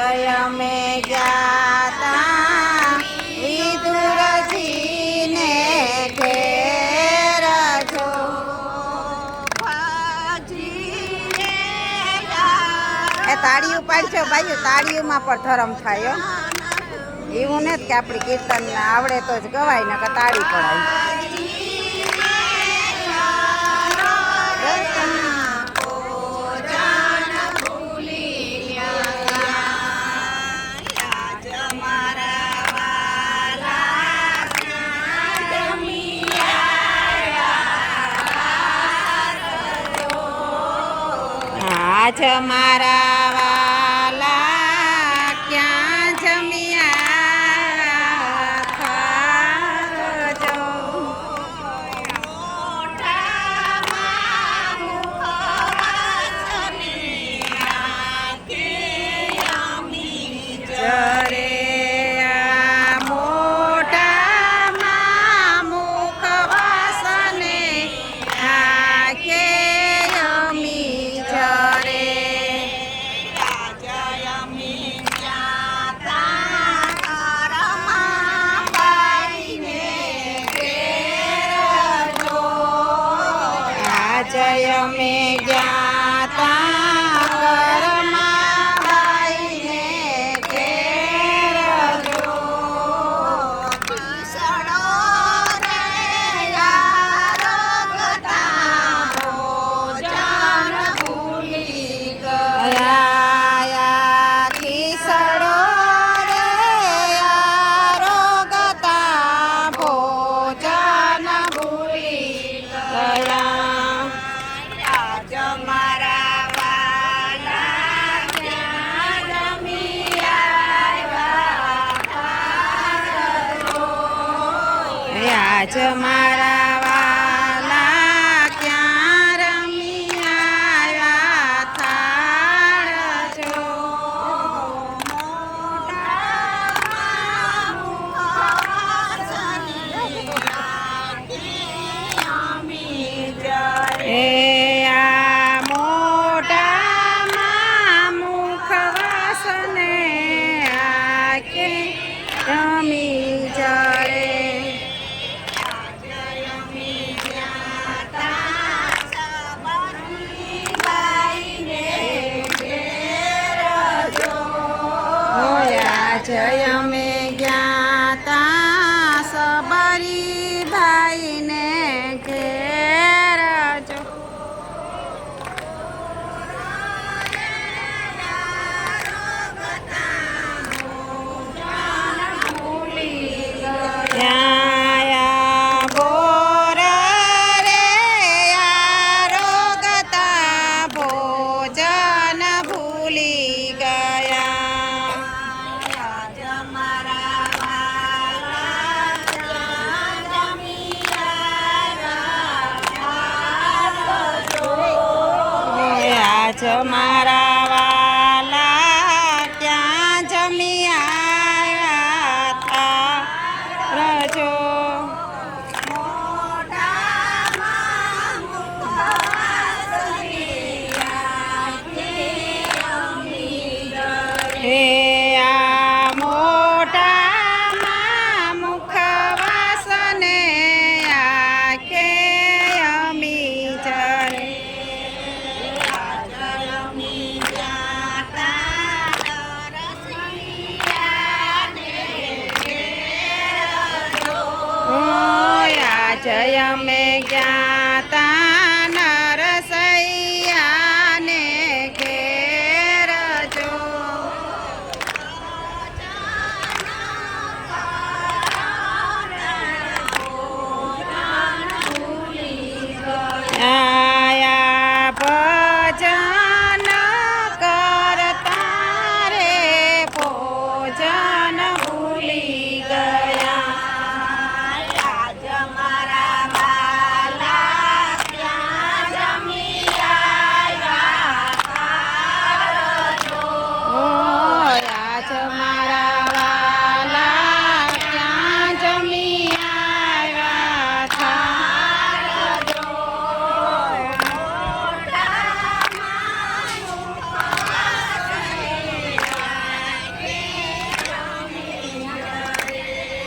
અમે ગયા તા વિદુરજીને ઘેર જો એ તાળીયું પાડશો ભાઈઓ, તાળીયુંમાં પણ ધરમ થાય. એવું નથી કે આપણી કીર્તન આવડે તો જ ગવાય ને કે તાળી પડાય. આજ મારા વાલા ક્યાં જમ્યા ખાજો. જરે આ મોઢામાં મુખ વાસને આંખે અમી જરે. જય અમે ગયા તા કરમાબાઈને ઘેર જો. કિસડો રે આરોગતા ભોજન ભૂલી ગયા. કિસડો રે આરોગતા ભોજન ભૂલી ગયા. આજ મારા વાલા ક્યાં રમી આવ્યા થાળ જો. એ આ મોઢામાં મુખ વાસને આંખે રમી જરે. જય અમે ગયા તા સબરી ભાઈને ઘેર જો. બોર રે આરોગતા ભોજન ભૂલી ગયા. આજ મારા વાલા ક્યાં જમી આવ્યા તા રજો. હે આ મોઢામાં મુખ વાસને આંખે અમી જરે. જય અમે ગયા તા નરસૈયાને ઘેર જો. આયા ભજન કરતા રે ભોજન ભૂલી ગયા.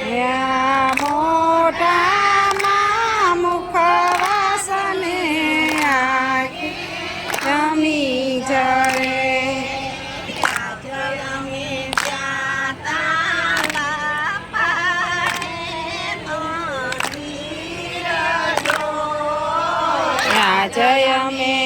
યા મોઢામાં મુખવાસને આખી જમી જરે જય અમે